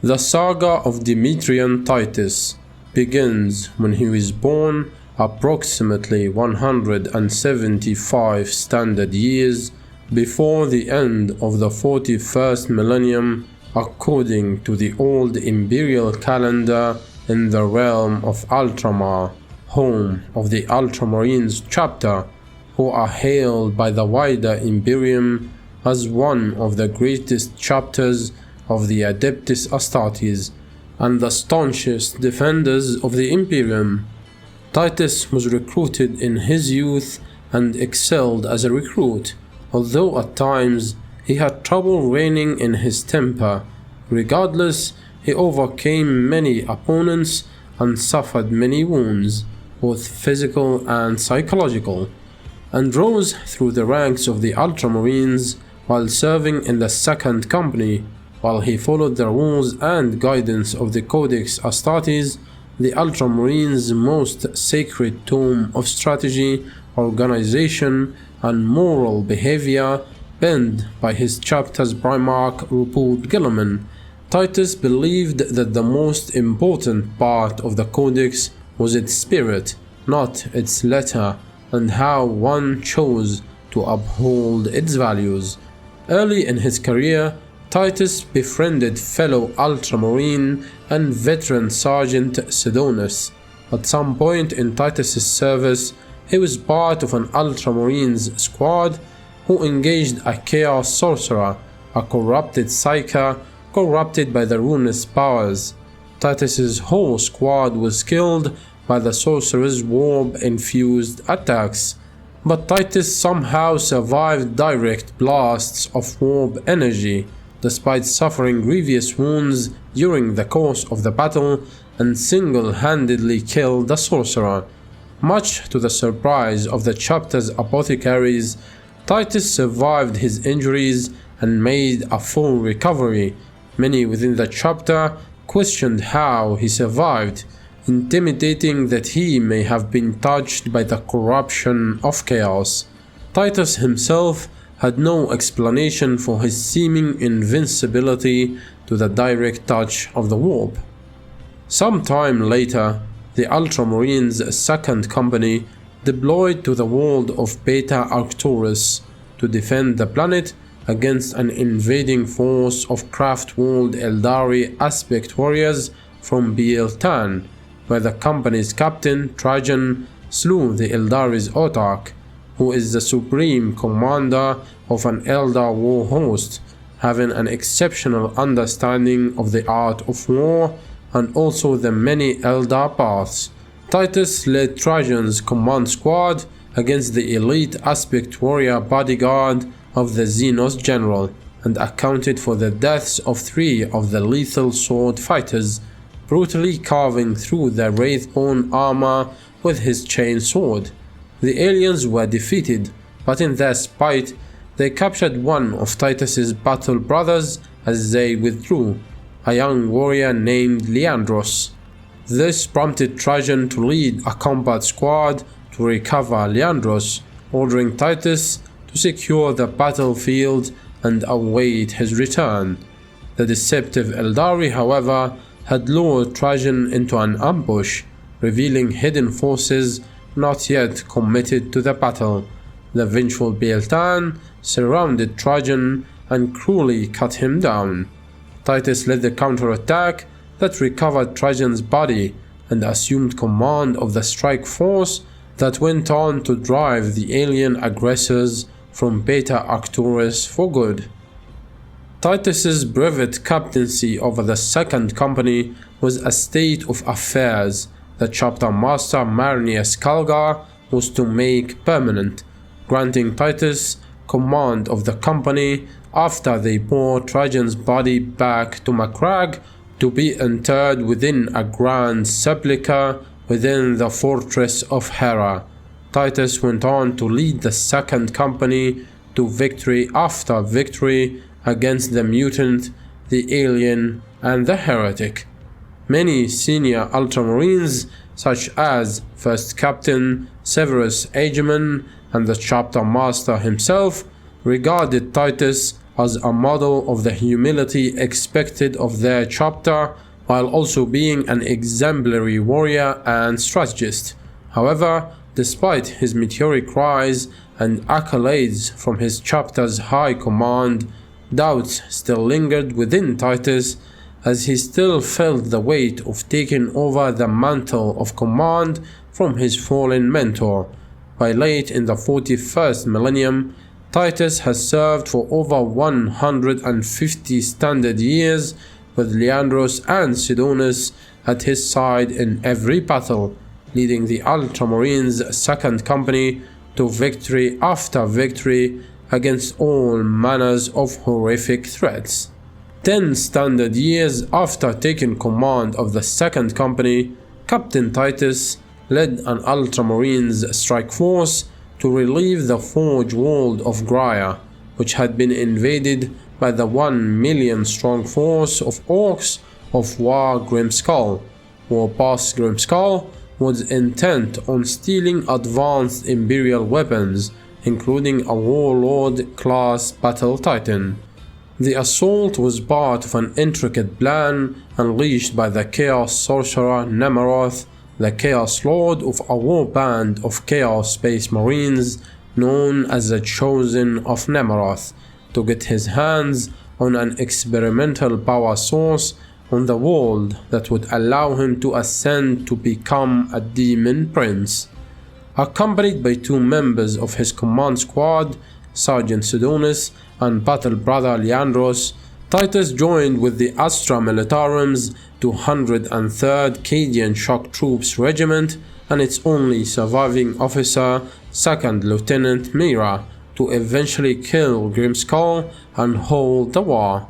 The saga of Demetrian Titus begins when he was born approximately 175 standard years before the end of the 41st millennium according to the old imperial calendar in the realm of Ultramar, home of the Ultramarines chapter, who are hailed by the wider Imperium as one of the greatest chapters of the Adeptus Astartes and the staunchest defenders of the Imperium. Titus was recruited in his youth and excelled as a recruit, although at times he had trouble reining in his temper. Regardless, he overcame many opponents and suffered many wounds, both physical and psychological, and rose through the ranks of the Ultramarines while serving in the 2nd Company. While he followed the rules and guidance of the Codex Astartes, the Ultramarines' most sacred tome of strategy, organization, and moral behavior, penned by his chapter's Primarch Rupert Gilliman. Titus believed that the most important part of the Codex was its spirit, not its letter, and how one chose to uphold its values. Early in his career, Titus befriended fellow Ultramarine and veteran Sergeant Sidonus. At some point in Titus's service, he was part of an Ultramarines squad who engaged a Chaos Sorcerer, a corrupted Psyker corrupted by the ruinous powers. Titus's whole squad was killed by the sorcerer's warp-infused attacks, but Titus somehow survived direct blasts of warp energy, despite suffering grievous wounds during the course of the battle, and single-handedly killed the sorcerer. Much to the surprise of the chapter's apothecaries, Titus survived his injuries and made a full recovery. Many within the chapter questioned how he survived, intimating that he may have been touched by the corruption of chaos. Titus himself had no explanation for his seeming invincibility to the direct touch of the warp. Some time later, the Ultramarines' 2nd Company deployed to the world of Beta Arcturus to defend the planet against an invading force of craft-walled Eldari aspect warriors from Biel-Tan, where the company's captain, Trajan, slew the Eldari's Autarch, who is the supreme commander of an Eldar war host, having an exceptional understanding of the art of war and also the many Eldar paths. Titus led Trajan's command squad against the elite aspect warrior bodyguard of the Xenos general and accounted for the deaths of 3 of the lethal sword fighters, brutally carving through the Wraithborn armor with his chain sword. The aliens were defeated, but in their spite, they captured one of Titus's battle brothers as they withdrew, a young warrior named Leandros. This prompted Trajan to lead a combat squad to recover Leandros, ordering Titus to secure the battlefield and await his return. The deceptive Eldari, however, had lured Trajan into an ambush, revealing hidden forces not yet committed to the battle. The vengeful Biel-Tan surrounded Trajan and cruelly cut him down. Titus led the counterattack that recovered Trajan's body and assumed command of the strike force that went on to drive the alien aggressors from Beta Arcturus for good. Titus's brevet captaincy over the 2nd Company was a state of affairs that chapter master Marnius Calgar was to make permanent, granting Titus command of the company after they bore Trajan's body back to Macragge to be interred within a grand sepulchre within the fortress of Hera. Titus went on to lead the 2nd Company to victory after victory against the mutant, the alien, and the heretic. Many senior Ultramarines, such as First Captain Severus Aegeman and the chapter master himself, regarded Titus as a model of the humility expected of their chapter, while also being an exemplary warrior and strategist. However, despite his meteoric rise and accolades from his chapter's high command, doubts still lingered within Titus, as he still felt the weight of taking over the mantle of command from his fallen mentor. By late in the 41st millennium, Titus has served for over 150 standard years, with Leandros and Sidonius at his side in every battle, leading the Ultramarines' second company to victory after victory against all manners of horrific threats. 10 standard years after taking command of the second company, Captain Titus led an Ultramarines strike force to relieve the forge world of Graia, which had been invaded by the 1 million strong force of orcs of War Grimskull. Warboss Grimskull was intent on stealing advanced Imperial weapons, including a Warlord-class Battle Titan. The assault was part of an intricate plan unleashed by the Chaos Sorcerer Nemeroth, the Chaos Lord of a war band of Chaos Space Marines known as the Chosen of Nemeroth, to get his hands on an experimental power source on the world that would allow him to ascend to become a demon prince. Accompanied by 2 members of his command squad, Sergeant Sidonius and Battle Brother Leandros, Titus joined with the Astra Militarum's 203rd Cadian Shock Troops Regiment and its only surviving officer, 2nd Lieutenant Mira, to eventually kill Grimskull and hold the war.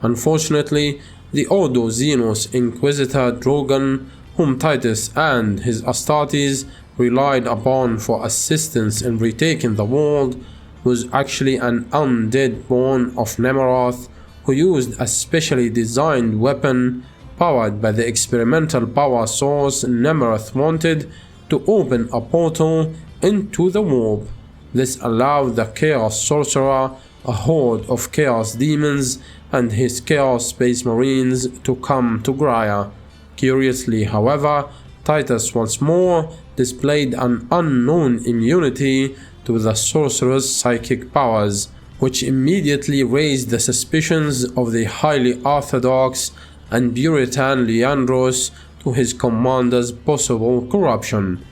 Unfortunately, the Ordo Xenos Inquisitor Drogon, whom Titus and his Astartes relied upon for assistance in retaking the world, was actually an undead born of Nemeroth, who used a specially designed weapon powered by the experimental power source Nemeroth wanted to open a portal into the warp. This allowed the Chaos Sorcerer, a horde of Chaos Demons, and his Chaos Space Marines to come to Graia. Curiously, however, Titus once more displayed an unknown immunity to the sorcerer's psychic powers, which immediately raised the suspicions of the highly orthodox and Puritan Leandros to his commander's possible corruption.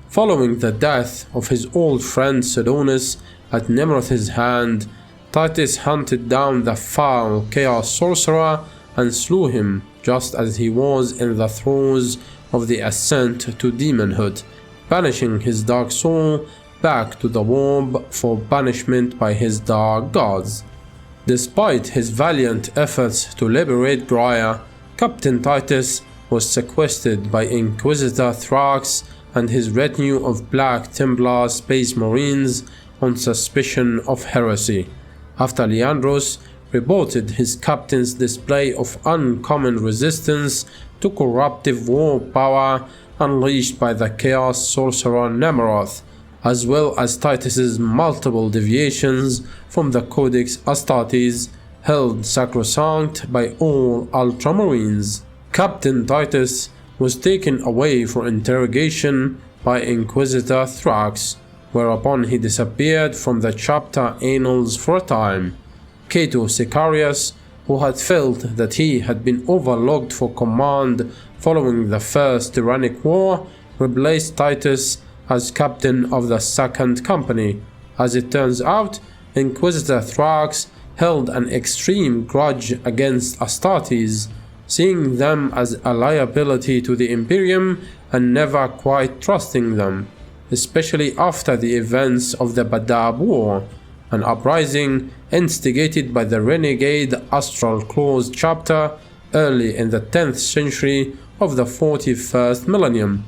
Following the death of his old friend Sidonius at Nemeroth's hand, Titus hunted down the foul Chaos Sorcerer and slew him just as he was in the throes of the ascent to demonhood, banishing his dark soul back to the warp for banishment by his dark gods. Despite his valiant efforts to liberate Graia, Captain Titus was sequestered by Inquisitor Thrax and his retinue of Black Templar Space Marines on suspicion of heresy, after Leandros reported his captain's display of uncommon resistance to corruptive war power unleashed by the Chaos Sorcerer Nemeroth, as well as Titus's multiple deviations from the Codex Astartes, held sacrosanct by all Ultramarines. Captain Titus was taken away for interrogation by Inquisitor Thrax, whereupon he disappeared from the chapter annals for a time. Cato Sicarius, who had felt that he had been overlooked for command following the First Tyrannic War, replaced Titus as captain of the second company. As it turns out, Inquisitor Thrax held an extreme grudge against Astartes, seeing them as a liability to the Imperium and never quite trusting them, especially after the events of the Badab War, an uprising instigated by the renegade Astral Claws chapter early in the 10th century of the 41st millennium.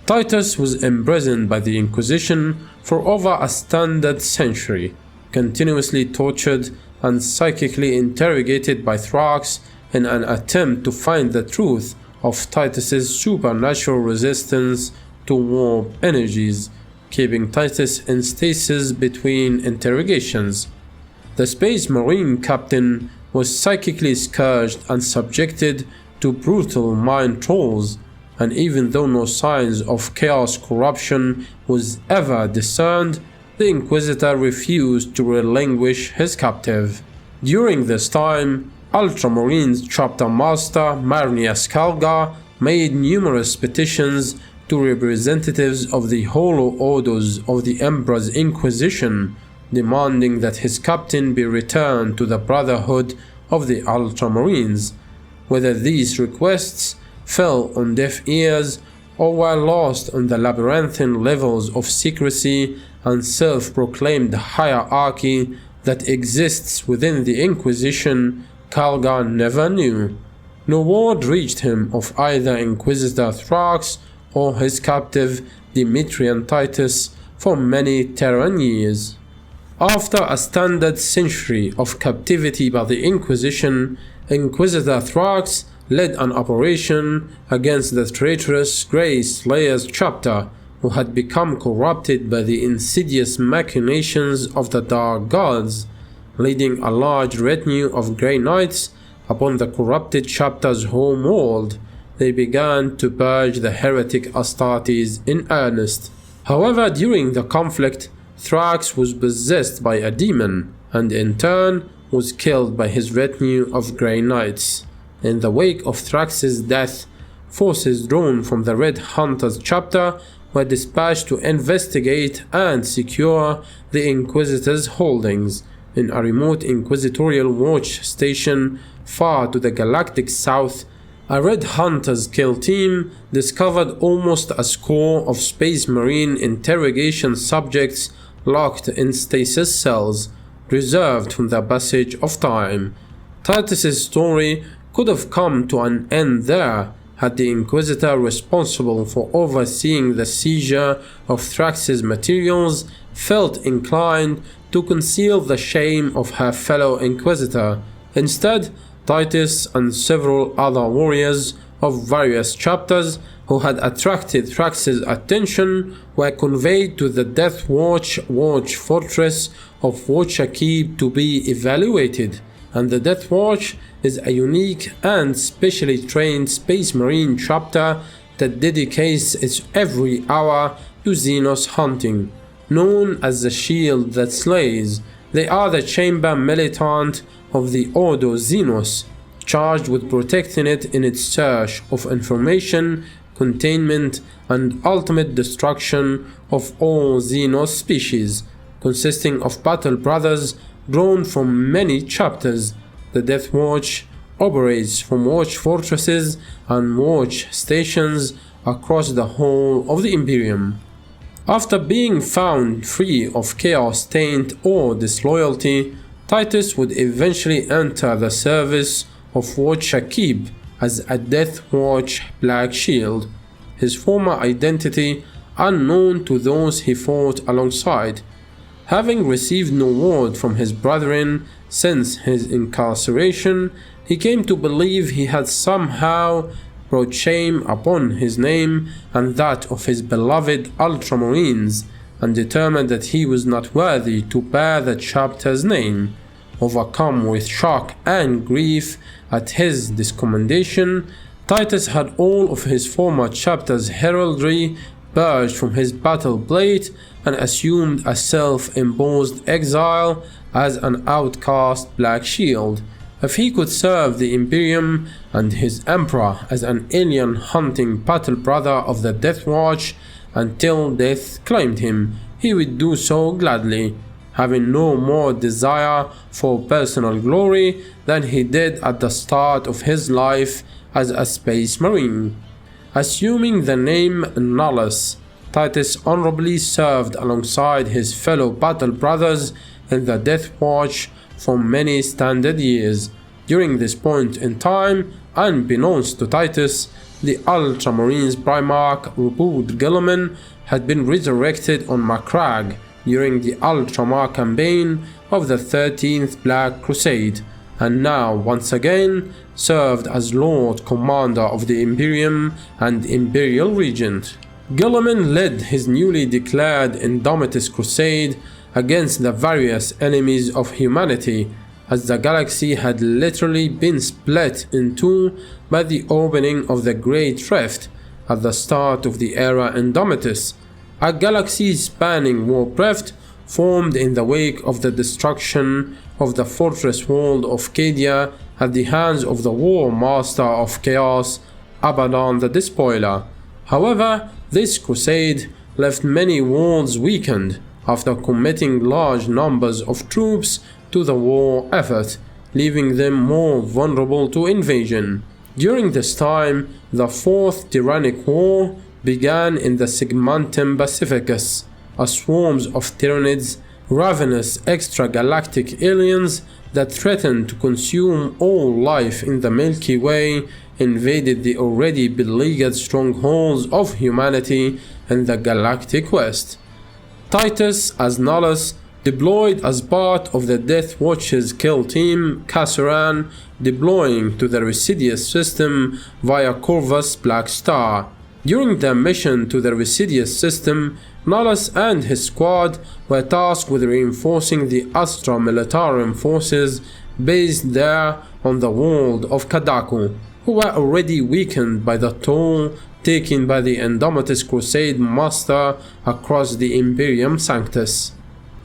Titus was imprisoned by the Inquisition for over a standard century, continuously tortured and psychically interrogated by Thrax in an attempt to find the truth of Titus's supernatural resistance to warp energies, keeping Titus in stasis between interrogations. The Space Marine captain was psychically scourged and subjected to brutal mind trolls, and even though no signs of chaos corruption was ever discerned, the Inquisitor refused to relinquish his captive. During this time, Ultramarines chapter master Marnius Kalga made numerous petitions to representatives of the Hollow Orders of the Emperor's Inquisition, demanding that his captain be returned to the Brotherhood of the Ultramarines. Whether these requests fell on deaf ears or were lost on the labyrinthine levels of secrecy and self-proclaimed hierarchy that exists within the Inquisition, Kalga never knew. No word reached him of either Inquisitor Thrax or his captive Demetrian Titus for many Terran years. After a standard century of captivity by the Inquisition, Inquisitor Thrax led an operation against the traitorous Grey Slayers chapter, who had become corrupted by the insidious machinations of the Dark Gods. Leading a large retinue of Grey Knights upon the corrupted chapter's home world, they began to purge the heretic Astartes in earnest. However, during the conflict, Thrax was possessed by a demon, and in turn was killed by his retinue of Grey Knights. In the wake of Thrax's death, forces drawn from the Red Hunters chapter were dispatched to investigate and secure the Inquisitor's holdings. In a remote inquisitorial watch station far to the galactic south, a Red Hunters kill team discovered almost a score of Space Marine interrogation subjects locked in stasis cells, reserved from the passage of time. Titus's story could have come to an end there had the Inquisitor responsible for overseeing the seizure of Thrax's materials felt inclined to conceal the shame of her fellow Inquisitor. Instead, Titus and several other warriors of various chapters who had attracted Thrax's attention were conveyed to the Death Watch fortress of Watcher Keep to be evaluated, and the Death Watch is a unique and specially trained Space Marine chapter that dedicates its every hour to Xenos hunting. Known as the Shield That Slays, they are the chamber militant of the Ordo Xenos, charged with protecting it in its search of information, containment, and ultimate destruction of all Xenos species, consisting of battle brothers drawn from many chapters. The Death Watch operates from watch fortresses and watch stations across the whole of the Imperium. After being found free of chaos, taint, or disloyalty, Titus would eventually enter the service of Watcher Keep as a Death Watch Black Shield, his former identity unknown to those he fought alongside. Having received no word from his brethren since his incarceration, he came to believe he had somehow brought shame upon his name and that of his beloved Ultramarines, and determined that he was not worthy to bear the chapter's name. Overcome with shock and grief at his discommendation, Titus had all of his former chapter's heraldry purged from his battle plate and assumed a self-imposed exile as an outcast Black Shield. If he could serve the Imperium and his Emperor as an alien hunting battle brother of the Death Watch until death claimed him, he would do so gladly, having no more desire for personal glory than he did at the start of his life as a Space Marine. Assuming the name Nullus, Titus honorably served alongside his fellow battle brothers in the Death Watch for many standard years. During this point in time, unbeknownst to Titus, the Ultramarines Primarch Rupud Guilliman had been resurrected on Macragge during the Ultramar campaign of the 13th Black Crusade, and now once again served as Lord Commander of the Imperium and Imperial Regent. Guilliman led his newly declared Indomitus Crusade against the various enemies of humanity, as the galaxy had literally been split in two by the opening of the Great Rift at the start of the era Indomitus, a galaxy-spanning warp rift formed in the wake of the destruction of the fortress world of Cadia at the hands of the War Master of Chaos, Abaddon the Despoiler. However, this crusade left many worlds weakened after committing large numbers of troops to the war effort, leaving them more vulnerable to invasion. During this time, the Fourth Tyrannic War began in the Segmentum Pacificus, a swarm of Tyranids, ravenous extragalactic aliens that threatened to consume all life in the Milky Way, invaded the already beleaguered strongholds of humanity in the Galactic West. Titus, as Nullis, deployed as part of the Death Watch's kill team, Kassuran, deploying to the Residius system via Corvus Black Star. During their mission to the Residius system, Nullis and his squad were tasked with reinforcing the Astra Militarum forces based there on the world of Kadaku, who were already weakened by the toll taken by the Indomitus Crusade Master across the Imperium Sanctus.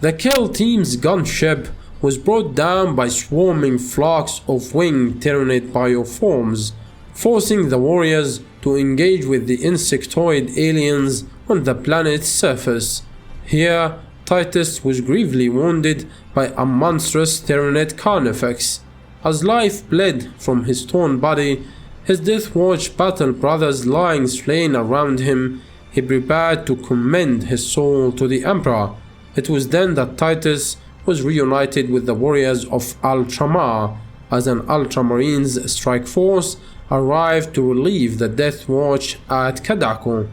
The kill team's gunship was brought down by swarming flocks of winged Tyranid bioforms, forcing the warriors to engage with the insectoid aliens on the planet's surface. Here, Titus was gravely wounded by a monstrous Tyranid carnifex. As life bled from his torn body, his Death Watch battle brothers lying slain around him, he prepared to commend his soul to the Emperor. It was then that Titus was reunited with the warriors of Ultramar, as an Ultramarines strike force arrived to relieve the Death Watch at Kadaku.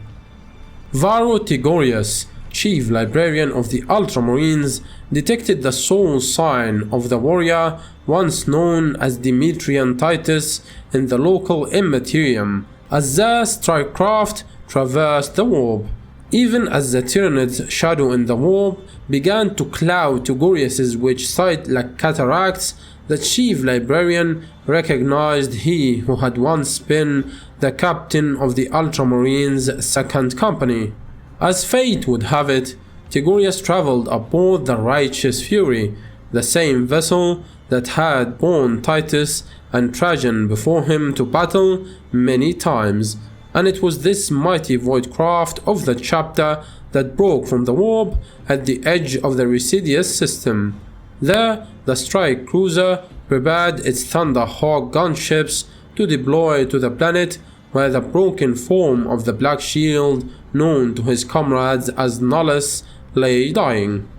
Varro Tigorius, chief librarian of the Ultramarines, detected the soul sign of the warrior once known as Demetrian Titus in the local Imperium, as the strikecraft traversed the warp. Even as the Tyranid's shadow in the warp began to cloud Tigorius's witch sight like cataracts, the chief librarian recognized he who had once been the captain of the Ultramarines' second company. As fate would have it, Tigorius traveled aboard the Righteous Fury, the same vessel that had borne Titus and Trajan before him to battle many times, and it was this mighty void craft of the chapter that broke from the warp at the edge of the Residius system. There, the strike cruiser prepared its Thunderhawk gunships to deploy to the planet where the broken form of the Black Shield, known to his comrades as Nullis, lay dying.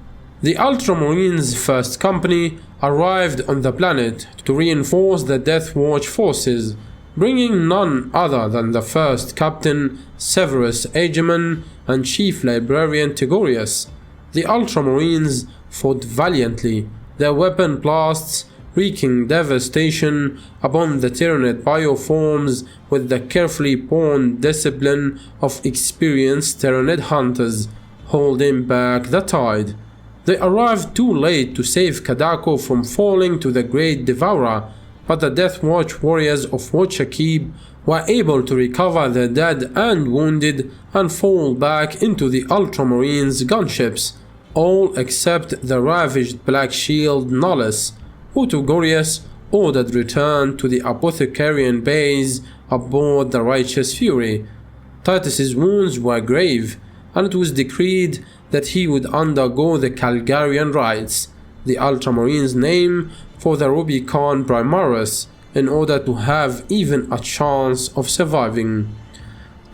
The Ultramarines' first company arrived on the planet to reinforce the Death Watch forces, bringing none other than the first captain Severus Aegiman and chief librarian Tigorius. The Ultramarines fought valiantly, their weapon blasts wreaking devastation upon the Tyranid bioforms with the carefully pawned discipline of experienced Tyranid hunters, holding back the tide. They arrived too late to save Kadaku from falling to the Great Devourer, but the Death Watch warriors of Watchakib were able to recover their dead and wounded and fall back into the Ultramarines' gunships, all except the ravaged Black Shield Nullis, who Tigorius ordered returned to the Apothecarian base aboard the Righteous Fury. Titus's wounds were grave, and it was decreed that he would undergo the Calgarian rites, the Ultramarines' name for the Rubicon Primaris, in order to have even a chance of surviving.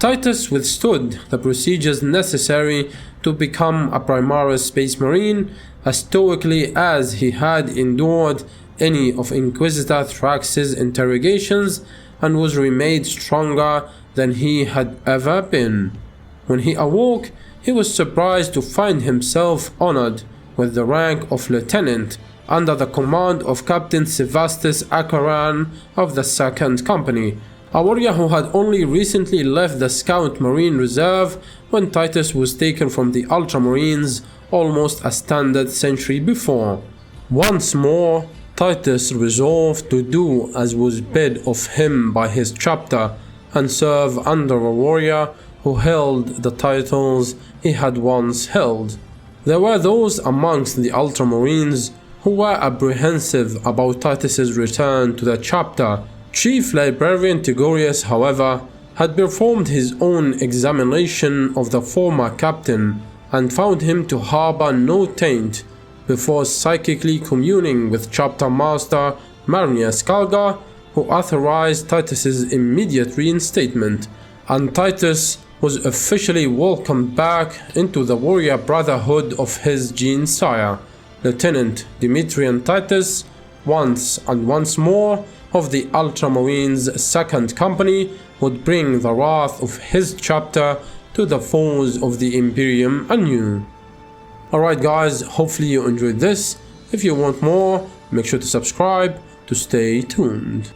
Titus withstood the procedures necessary to become a Primaris Space Marine as stoically as he had endured any of Inquisitor Thrax's interrogations, and was remade stronger than he had ever been. When he awoke, he was surprised to find himself honored with the rank of lieutenant under the command of Captain Sevastus Acaran of the Second Company, a warrior who had only recently left the Scout Marine Reserve when Titus was taken from the Ultramarines almost a standard century before. Once more, Titus resolved to do as was bid of him by his chapter and serve under a warrior who held the titles he had once held. There were those amongst the Ultramarines who were apprehensive about Titus's return to the chapter. Chief Librarian Tigurius, however, had performed his own examination of the former captain and found him to harbor no taint before psychically communing with Chapter Master Marnius Kalga, who authorized Titus's immediate reinstatement, and Titus was officially welcomed back into the warrior brotherhood of his gene sire, Lieutenant Demetrian Titus, once and once more of the Ultramarines' 2nd Company would bring the wrath of his chapter to the foes of the Imperium anew. Alright guys, hopefully you enjoyed this. If you want more, make sure to subscribe to stay tuned.